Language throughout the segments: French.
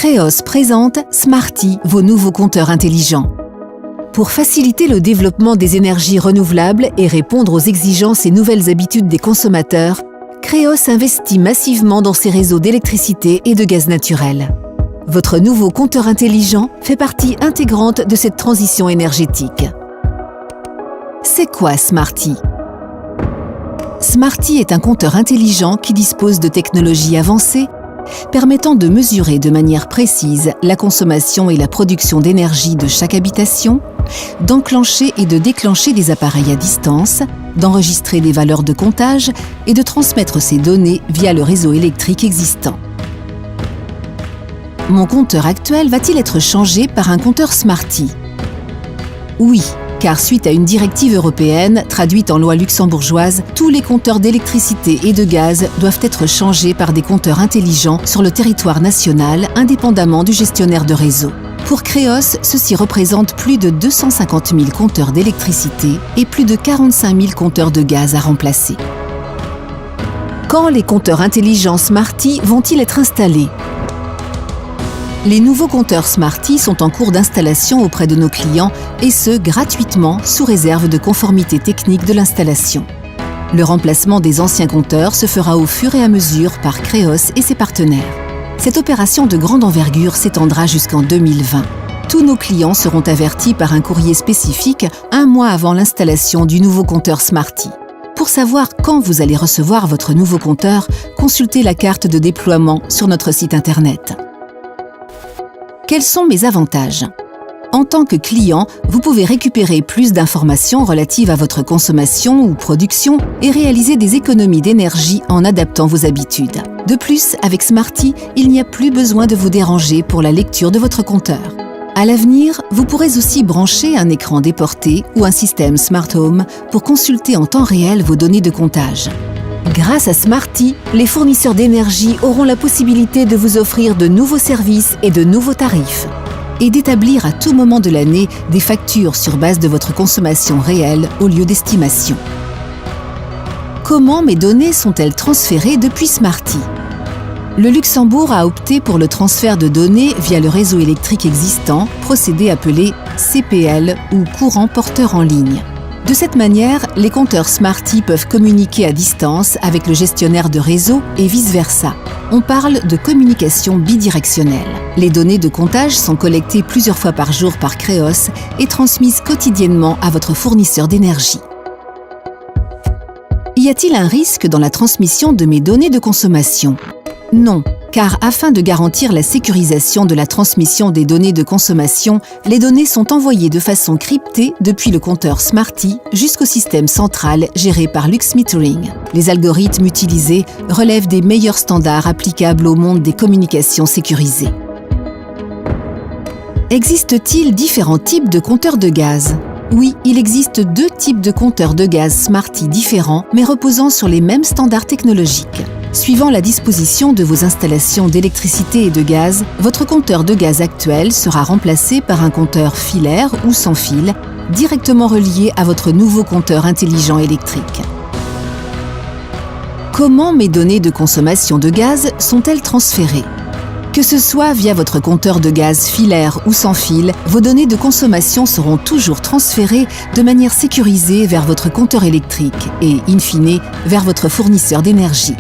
Kreos présente Smarty, vos nouveaux compteurs intelligents. Pour faciliter le développement des énergies renouvelables et répondre aux exigences et nouvelles habitudes des consommateurs, Kreos investit massivement dans ses réseaux d'électricité et de gaz naturel. Votre nouveau compteur intelligent fait partie intégrante de cette transition énergétique. C'est quoi Smarty? Smarty est un compteur intelligent qui dispose de technologies avancées permettant de mesurer de manière précise la consommation et la production d'énergie de chaque habitation, d'enclencher et de déclencher des appareils à distance, d'enregistrer des valeurs de comptage et de transmettre ces données via le réseau électrique existant. Mon compteur actuel va-t-il être changé par un compteur Smarty? Oui, car suite à une directive européenne traduite en loi luxembourgeoise, tous les compteurs d'électricité et de gaz doivent être changés par des compteurs intelligents sur le territoire national, indépendamment du gestionnaire de réseau. Pour Kreos, ceci représente plus de 250 000 compteurs d'électricité et plus de 45 000 compteurs de gaz à remplacer. Quand les compteurs intelligents Smarty vont-ils être installés? Les nouveaux compteurs Smarty sont en cours d'installation auprès de nos clients et ce, gratuitement, sous réserve de conformité technique de l'installation. Le remplacement des anciens compteurs se fera au fur et à mesure par Kreos et ses partenaires. Cette opération de grande envergure s'étendra jusqu'en 2020. Tous nos clients seront avertis par un courrier spécifique un mois avant l'installation du nouveau compteur Smarty. Pour savoir quand vous allez recevoir votre nouveau compteur, consultez la carte de déploiement sur notre site internet. Quels sont mes avantages? En tant que client, vous pouvez récupérer plus d'informations relatives à votre consommation ou production et réaliser des économies d'énergie en adaptant vos habitudes. De plus, avec Smarty, il n'y a plus besoin de vous déranger pour la lecture de votre compteur. À l'avenir, vous pourrez aussi brancher un écran déporté ou un système Smart Home pour consulter en temps réel vos données de comptage. Grâce à Smarty, les fournisseurs d'énergie auront la possibilité de vous offrir de nouveaux services et de nouveaux tarifs et d'établir à tout moment de l'année des factures sur base de votre consommation réelle au lieu d'estimation. Comment mes données sont-elles transférées depuis Smarty? Le Luxembourg a opté pour le transfert de données via le réseau électrique existant, procédé appelé CPL ou courant porteur en ligne. De cette manière, les compteurs Smarty peuvent communiquer à distance avec le gestionnaire de réseau et vice-versa. On parle de communication bidirectionnelle. Les données de comptage sont collectées plusieurs fois par jour par Kreos et transmises quotidiennement à votre fournisseur d'énergie. Y a-t-il un risque dans la transmission de mes données de consommation? Non, car afin de garantir la sécurisation de la transmission des données de consommation, les données sont envoyées de façon cryptée depuis le compteur Smarty jusqu'au système central géré par LuxMetering. Les algorithmes utilisés relèvent des meilleurs standards applicables au monde des communications sécurisées. Existe-t-il différents types de compteurs de gaz? Oui, il existe deux types de compteurs de gaz Smarty différents, mais reposant sur les mêmes standards technologiques. Suivant la disposition de vos installations d'électricité et de gaz, votre compteur de gaz actuel sera remplacé par un compteur filaire ou sans fil, directement relié à votre nouveau compteur intelligent électrique. Comment mes données de consommation de gaz sont-elles transférées? Que ce soit via votre compteur de gaz filaire ou sans fil, vos données de consommation seront toujours transférées de manière sécurisée vers votre compteur électrique et, in fine, vers votre fournisseur d'énergie.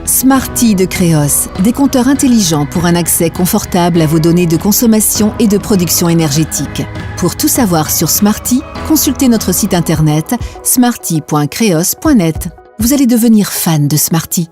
Smarty de Kreos, des compteurs intelligents pour un accès confortable à vos données de consommation et de production énergétique. Pour tout savoir sur Smarty, consultez notre site internet smarty.kreos.net. Vous allez devenir fan de Smarty.